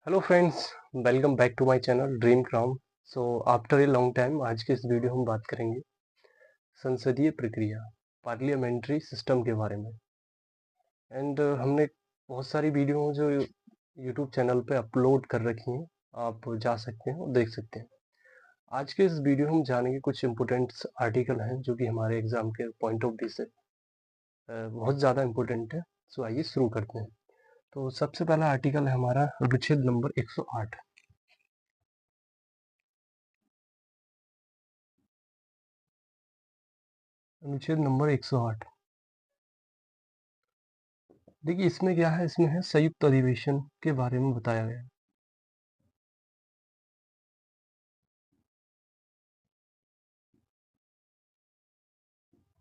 Hello friends, welcome back to my channel dream crown. So after a long time आज के इस video हम बात करेंगे संसदीय प्रक्रिया, पार्लियामेंट्री सिस्टम के बारे में। एंड हमने बहुत सारी वीडियो जो यूट्यूब चैनल पे अपलोड कर रखी हैं, आप जा सकते हैं और देख सकते हैं। आज के इस वीडियो में हम जानेंगे कुछ इम्पोर्टेंट आर्टिकल हैं जो कि हमारे एग्जाम के पॉइंट ऑफ व्यू से बहुत ज़्यादा इम्पोर्टेंट है। सो आइए शुरू करते हैं। तो सबसे पहला आर्टिकल है हमारा अनुच्छेद नंबर 108। अनुच्छेद नंबर 108। देखिए इसमें क्या है, इसमें है संयुक्त अधिवेशन के बारे में बताया गया है।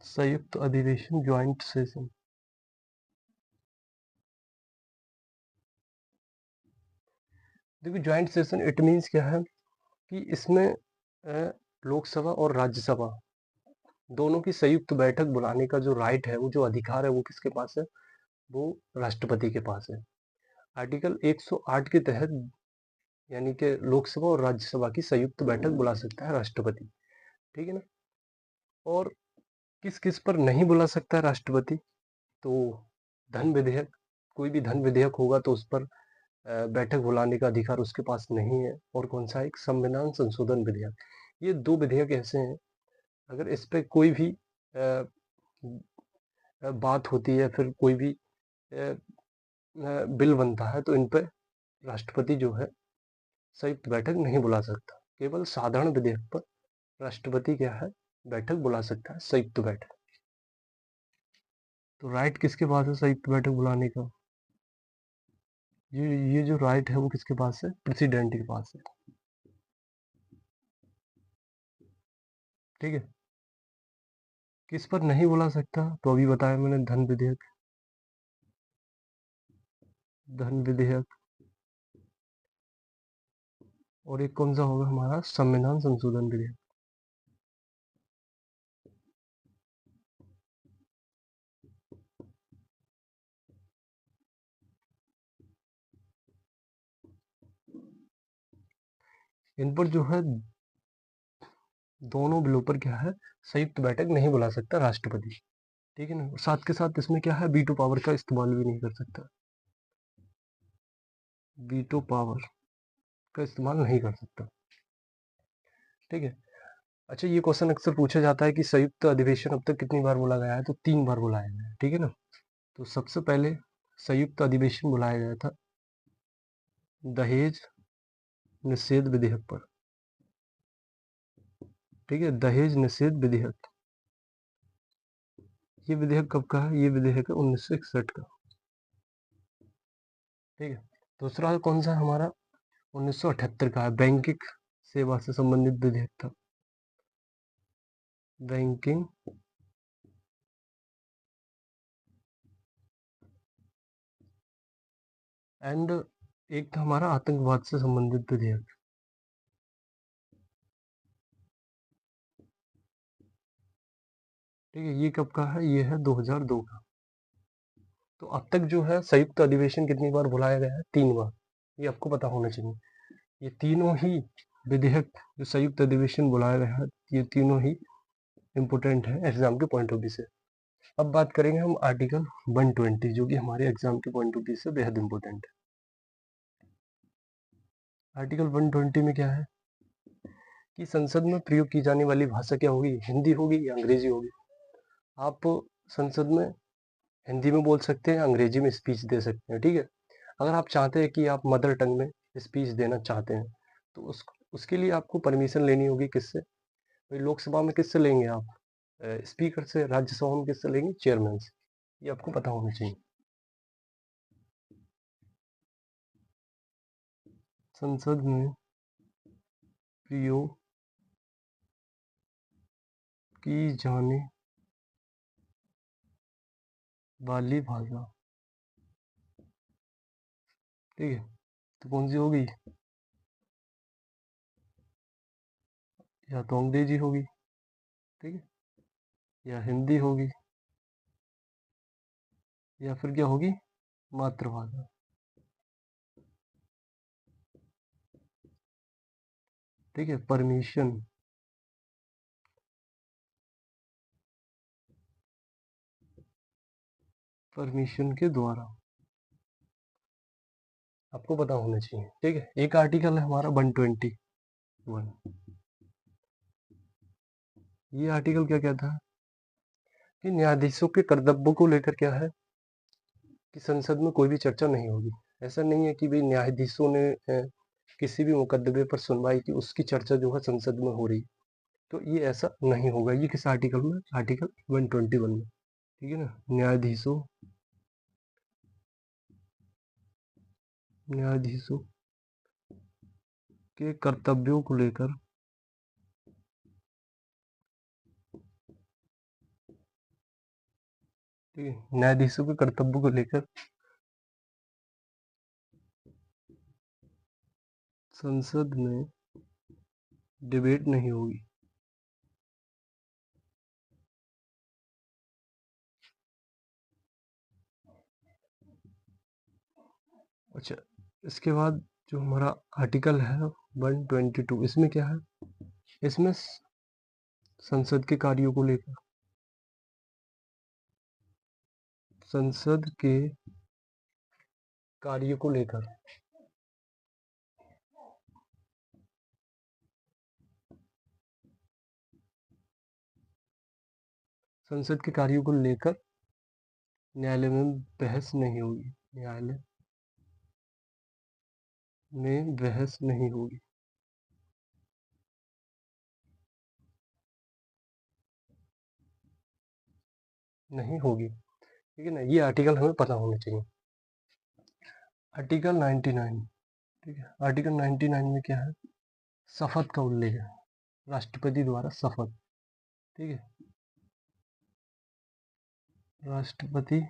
संयुक्त अधिवेशन, ज्वाइंट सेशन। देखिए ज्वाइंट सेशन इट मीन्स क्या है कि इसमें लोकसभा और राज्यसभा दोनों की संयुक्त बैठक बुलाने का जो राइट है, वो जो अधिकार है, वो किसके पास है? वो राष्ट्रपति के पास है। आर्टिकल 108 के तहत यानी कि लोकसभा और राज्यसभा की संयुक्त बैठक बुला सकता है राष्ट्रपति। ठीक है ना? और किस किस पर नहीं बुला सकता है राष्ट्रपति? तो धन विधेयक, कोई भी धन विधेयक होगा तो उस पर बैठक बुलाने का अधिकार उसके पास नहीं है। और कौन सा? एक संविधान संशोधन विधेयक। ये दो विधेयक ऐसे हैं, अगर इस पे कोई भी बात होती है, फिर कोई भी बिल बनता है, तो इन पे राष्ट्रपति जो है संयुक्त बैठक नहीं बुला सकता। केवल साधारण विधेयक पर राष्ट्रपति क्या है, बैठक बुला सकता है, संयुक्त बैठक। तो राइट किसके पास है संयुक्त बैठक बुलाने का? ये जो राइट है वो किसके पास है? प्रेसिडेंट के पास है। ठीक है। किस पर नहीं बुला सकता? तो अभी बताया मैंने, धन विधेयक। धन विधेयक। और एक कौन सा होगा हमारा? संविधान संशोधन विधेयक। इन पर जो है, दोनों बिलों पर क्या है, संयुक्त बैठक नहीं बुला सकता राष्ट्रपति। ठीक है ना? और साथ के साथ इसमें क्या है, वीटो पावर का इस्तेमाल भी नहीं कर सकता। वीटो पावर का इस्तेमाल नहीं कर सकता। ठीक है। अच्छा, ये क्वेश्चन अक्सर पूछा जाता है कि संयुक्त अधिवेशन अब तक कितनी बार बुलाया गया है? तो 3 बार बुलाया गया है। ठीक है ना? तो सबसे पहले संयुक्त अधिवेशन बुलाया गया था दहेज निषेध विधेयक पर। ठीक है, दहेज निषेध विधेयक। ये विधेयक कब का है? ये विधेयक है 1961 का। ठीक है। दूसरा कौन सा हमारा? 1978 का है, बैंकिंग सेवा से संबंधित विधेयक था। बैंकिंग एंड एक था हमारा आतंकवाद से संबंधित विधेयक। ठीक है, ये कब का है? ये है 2002 का। तो अब तक जो है संयुक्त अधिवेशन कितनी बार बुलाया गया है? 3 बार। ये आपको पता होना चाहिए। ये तीनों ही विधेयक जो संयुक्त अधिवेशन बुलाया गया है, ये तीनों ही इम्पोर्टेंट है एग्जाम के पॉइंट ऑफ व्यू से। अब बात करेंगे हम आर्टिकल 120, जो कि हमारे एग्जाम के पॉइंट ऑफ व्यू से बेहद इम्पोर्टेंट है। आर्टिकल 120 में क्या है कि संसद में प्रयोग की जाने वाली भाषा क्या होगी? हिंदी होगी या अंग्रेजी होगी? आप संसद में हिंदी में बोल सकते हैं, अंग्रेजी में स्पीच दे सकते हैं। ठीक है। अगर आप चाहते हैं कि आप मदर टंग में स्पीच देना चाहते हैं, तो उसके लिए आपको परमिशन लेनी होगी किससे? भाई लोकसभा में किससे लेंगे आप? स्पीकर से। राज्यसभा में किससे लेंगे? चेयरमैन से। ये आपको पता होना चाहिए। संसद में प्रयोग की जाने वाली भाषा। ठीक है। तो कौन सी होगी? या तो अंग्रेजी होगी, ठीक है, या हिंदी होगी, या फिर क्या होगी? मातृभाषा। ठीक है, परमिशन के द्वारा, आपको पता होना चाहिए। ठीक है, एक आर्टिकल है हमारा 121। ये आर्टिकल क्या कहता है कि न्यायाधीशों के कर्तव्यों को लेकर क्या है कि संसद में कोई भी चर्चा नहीं होगी। ऐसा नहीं है कि भाई न्यायाधीशों ने किसी भी मुकदमे पर सुनवाई की, उसकी चर्चा जो है संसद में हो रही, तो ये ऐसा नहीं होगा। ये किस आर्टिकल में? आर्टिकल 121 में। ठीक है ना, न्यायाधीशों के कर्तव्यों को लेकर ठीक है, न्यायाधीशों के कर्तव्यों को लेकर संसद में डिबेट नहीं होगी। अच्छा, इसके बाद जो हमारा आर्टिकल है 122, इसमें क्या है? इसमें संसद के कार्यों को लेकर, संसद के कार्य को लेकर संसद के कार्यों को लेकर न्यायालय में बहस नहीं होगी। न्यायालय में बहस नहीं होगी। नहीं होगी, ठीक है ना, ये आर्टिकल हमें पता होना चाहिए। आर्टिकल 99, ठीक है, आर्टिकल 99 में क्या है? शपथ का उल्लेख है, राष्ट्रपति द्वारा शपथ। ठीक है, राष्ट्रपति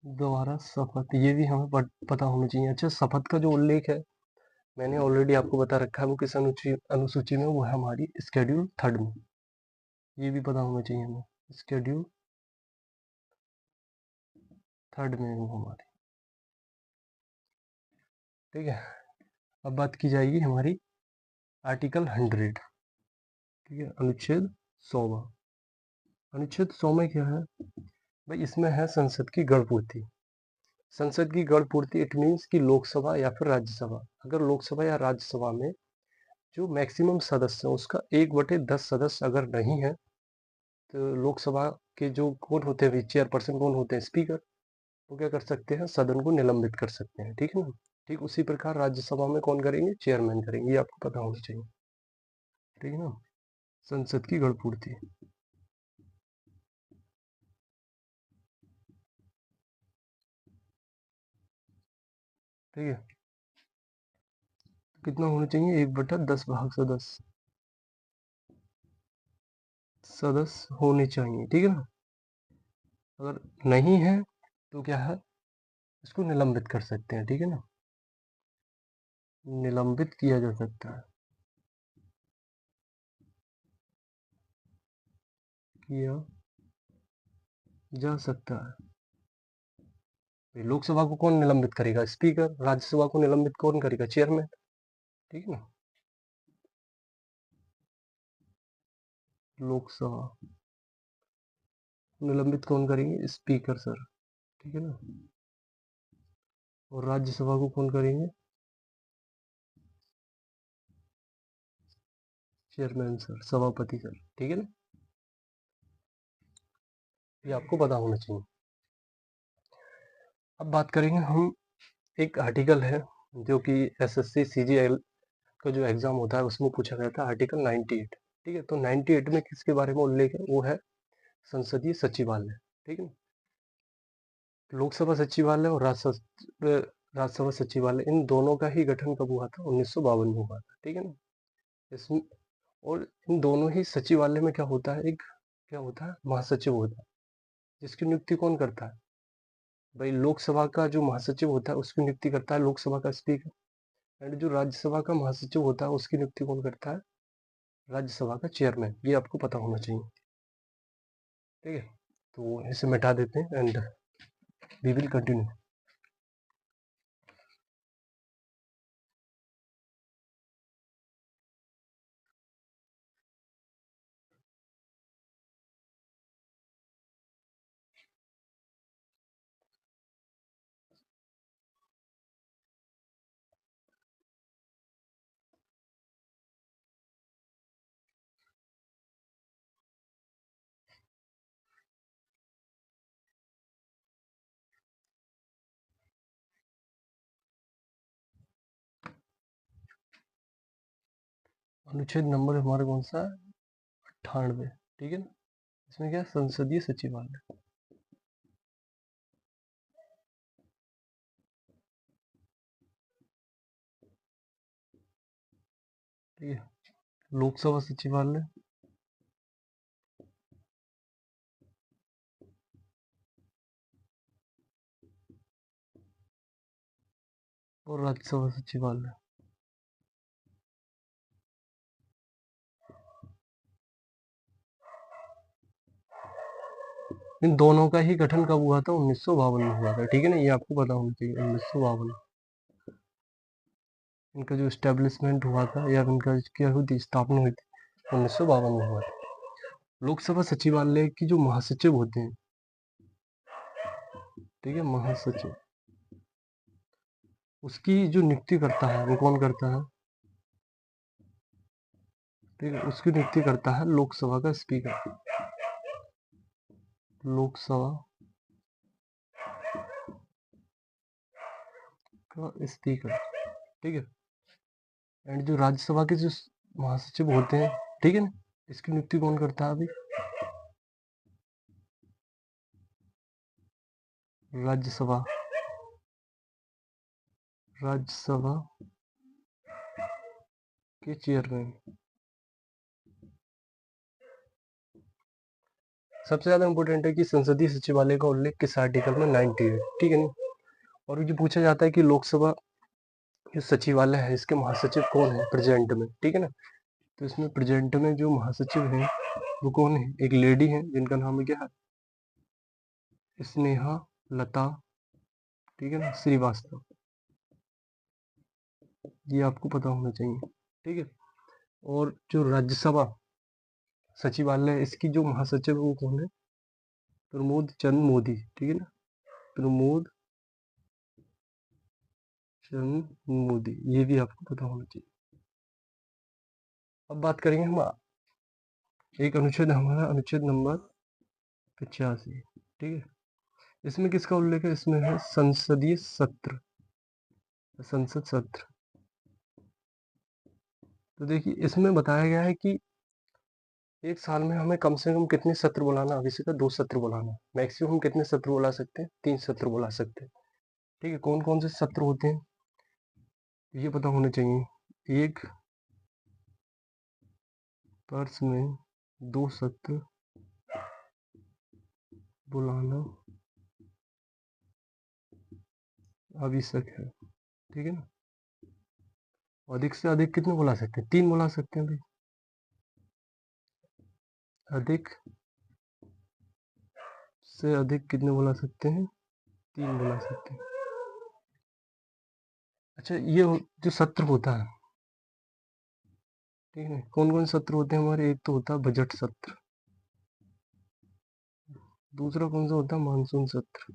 द्वारा शपथ, ये भी हमें पता होना चाहिए। अच्छा, शपथ का जो उल्लेख है, मैंने ऑलरेडी आपको बता रखा है वो किस अनुसूची में, वो है हमारी स्केड्यूल 3 में। ये भी पता होना चाहिए हमें, स्केड्यूल 3 में वो हमारी। ठीक है, अब बात की जाएगी हमारी आर्टिकल 100। ठीक है, अनुच्छेद 100। अनुच्छेद 100 में क्या है भाई? इसमें है संसद की गण पूर्ति। संसद की गण पूर्ति इट मीन्स कि लोकसभा या फिर राज्यसभा, अगर लोकसभा या राज्यसभा में जो मैक्सिमम सदस्य है उसका 1/10 सदस्य अगर नहीं है, तो लोकसभा के जो कौन होते हैं, चेयरपर्सन कौन होते हैं? स्पीकर। वो क्या कर सकते हैं? सदन को निलंबित कर सकते हैं। ठीक है ना, ठीक उसी प्रकार राज्यसभा में कौन करेंगे? चेयरमैन करेंगे। ये आपको पता होना चाहिए। ठीक है ना, संसद की गण पूर्ति। ठीक है, कितना होना चाहिए? 1/10 भाग सदस्य होने चाहिए। ठीक है ना, अगर नहीं है तो क्या है? इसको निलंबित कर सकते हैं। ठीक है ना, निलंबित किया जा सकता है, किया जा सकता है। लोकसभा को कौन निलंबित करेगा? स्पीकर। राज्यसभा को निलंबित कौन करेगा? चेयरमैन। ठीक है ना, लोकसभा निलंबित कौन करेंगे? Speaker sir. ठीक है ना, और राज्यसभा को कौन करेंगे? चेयरमैन सर, सभापति सर। ठीक है ना, ये आपको पता होना चाहिए। अब बात करेंगे हम, एक आर्टिकल है जो कि एसएससी सीजीएल का जो एग्जाम होता है उसमें पूछा गया था, आर्टिकल 98। ठीक है, तो 98 में किसके बारे में उल्लेख है? वो है संसदीय सचिवालय। ठीक है, लोकसभा सचिवालय और राज्यसभा सचिवालय, इन दोनों का ही गठन कब हुआ था? 1952 में हुआ था। ठीक है ना, इसमें और इन दोनों ही सचिवालय में क्या होता है? एक क्या होता है? महासचिव होता है, जिसकी नियुक्ति कौन करता है भाई? लोकसभा का जो महासचिव होता है उसकी नियुक्ति करता है लोकसभा का स्पीकर, एंड जो राज्यसभा का महासचिव होता है उसकी नियुक्ति कौन करता है? राज्यसभा का चेयरमैन। ये आपको पता होना चाहिए। ठीक है, तो इसे मिटा देते हैं एंड वी विल कंटिन्यू। अनुच्छेद नंबर हमारा कौन सा है? 98, ठीक है ना। इसमें क्या है? संसदीय सचिवालय। ठीक है, लोकसभा सचिवालय और राज्यसभा सचिवालय। इन दोनों का ही गठन कब हुआ था? 1952 में हुआ था, ठीक है ना, ये आपको पता होना चाहिए। 1952 इनका जो स्टैब्लिशमेंट हुआ था या इनका क्या हुई थी, स्थापना हुई थी, 1952 में हुआ था। लोकसभा सचिवालय की जो महासचिव होते हैं, ठीक है, महासचिव, उसकी जो नियुक्ति करता है वो कौन करता है? ठीक है, उसकी नियुक्ति करता है लोकसभा का स्पीकर। लोकसभा का स्पीकर, ठीक है। एंड जो राज्यसभा के जो महासचिव होते हैं, ठीक है ना, इसकी नियुक्ति कौन करता है अभी? राज्यसभा, राज्यसभा के चेयरमैन। सबसे ज्यादा इंपॉर्टेंट है कि संसदीय सचिवालय का उल्लेख किस आर्टिकल में? 98, ठीक है नहीं। और ये पूछा जाता है कि लोकसभा जो सचिवालय है इसके महासचिव कौन है प्रेजेंट में, ठीक है ना। तो इसमें प्रेजेंट में जो महासचिव हैं वो कौन है? एक लेडी है जिनका नाम क्या है? स्नेहा लता, ठीक है ना, श्रीवास्तव। ये आपको पता होना चाहिए, ठीक है। और जो राज्यसभा सचिवालय इसकी जो महासचिव है वो कौन है? प्रमोद चंद मोदी, ठीक है ना, प्रमोद चंद मोदी, ये भी आपको पता होना चाहिए। अब बात करेंगे हम एक अनुच्छेद, हमारा अनुच्छेद नंबर 85, ठीक है। इसमें किसका उल्लेख है? इसमें है संसदीय सत्र, संसद सत्र। तो देखिए इसमें बताया गया है कि एक साल में हमें कम से कम कितने सत्र बुलाना? अभी से 2 सत्र बुलाना। मैक्सिमम हम कितने सत्र बुला सकते हैं? 3 सत्र बुला सकते हैं, ठीक है। कौन कौन से सत्र होते हैं ये पता होना चाहिए। एक वर्ष में 2 सत्र बुलाना आवश्यक है, ठीक है ना। अधिक से अधिक कितने बुला सकते हैं? 3 बुला सकते हैं भाई। अधिक से अधिक कितने बुला सकते हैं? 3 बुला सकते हैं। अच्छा, ये जो सत्र होता है, ठीक है, कौन कौन सत्र होते हैं हमारे? एक तो होता है बजट सत्र, दूसरा कौन सा होता है? मानसून सत्र,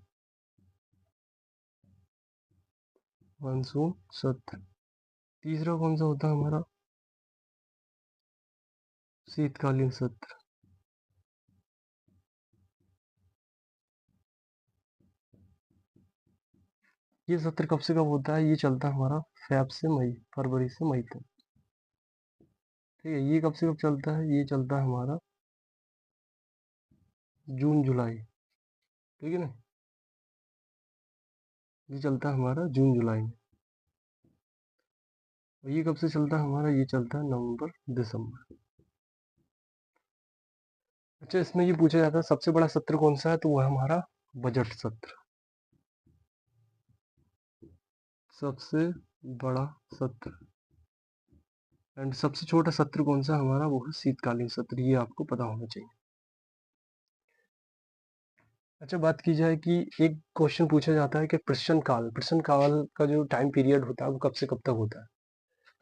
मानसून सत्र। तीसरा कौन सा होता है हमारा? शीतकालीन सत्र। ये सत्र कब से कब होता है? ये चलता है हमारा फेब से मई, फरवरी से मई तक, ठीक है। ये कब से कब चलता है? ये चलता है हमारा जून जुलाई, ठीक है ना। ये चलता है हमारा जून जुलाई में। और ये कब से चलता है हमारा? ये चलता है नवंबर दिसंबर। अच्छा, इसमें ये पूछा जाता है सबसे बड़ा सत्र कौन सा है? तो वह हमारा बजट सत्र, सबसे बड़ा सत्र। एंड सबसे छोटा सत्र कौन सा हमारा? वो है शीतकालीन सत्र, ये आपको पता होना चाहिए। अच्छा, बात की जाए कि एक क्वेश्चन पूछा जाता है कि प्रश्न काल का जो टाइम पीरियड होता है वो कब से कब तक होता है?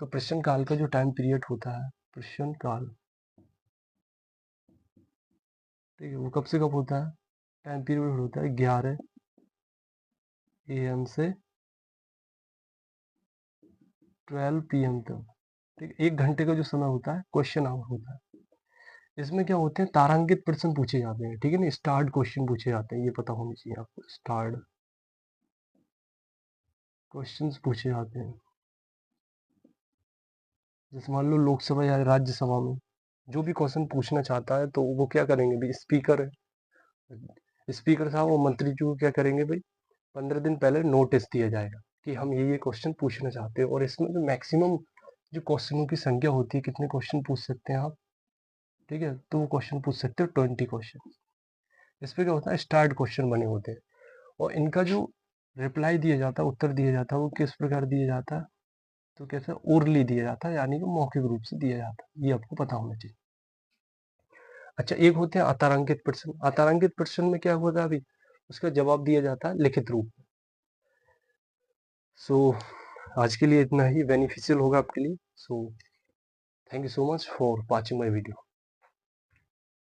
तो प्रश्न काल का जो टाइम पीरियड होता है, प्रश्न काल, ठीक है, वो कब से कब होता है? टाइम पीरियड होता है 11 AM से 12 PM तक, ठीक है। 1 घंटे का जो समय होता है क्वेश्चन आवर होता है। इसमें क्या होते हैं? तारांकित प्रश्न पूछे जाते हैं, ठीक है ना, स्टार्ड क्वेश्चन पूछे जाते हैं, ये पता होना चाहिए आपको। स्टार्ड क्वेश्चंस पूछे जाते हैं। जैसे मान लो लोकसभा या राज्यसभा में जो भी क्वेश्चन पूछना चाहता है तो वो क्या करेंगे भाई, स्पीकर है, स्पीकर साहब और मंत्री जी को क्या करेंगे भाई, 15 दिन पहले नोटिस दिया जाएगा कि हम ये क्वेश्चन पूछना चाहते हैं। और इसमें जो मैक्सिमम जो क्वेश्चनों की संख्या होती है, कितने क्वेश्चन पूछ सकते हैं आप, ठीक है, तो वो क्वेश्चन पूछ सकते हो 20 क्वेश्चन। इस पे क्या होता है, स्टार्ट क्वेश्चन बने होते हैं और इनका जो रिप्लाई दिया जाता है, उत्तर दिया जाता है, वो किस प्रकार दिया जाता है, तो कैसे ओरली दिया जाता है, यानी कि मौखिक रूप से दिया जाता है, ये आपको पता होना चाहिए। अच्छा, एक होते हैं अतारांकित प्रश्न। अतारांकित प्रश्न में क्या होता है अभी, उसका जवाब दिया जाता है लिखित रूप में। सो आज के लिए इतना ही बेनिफिशियल होगा आपके लिए। So thank you so much for watching my video.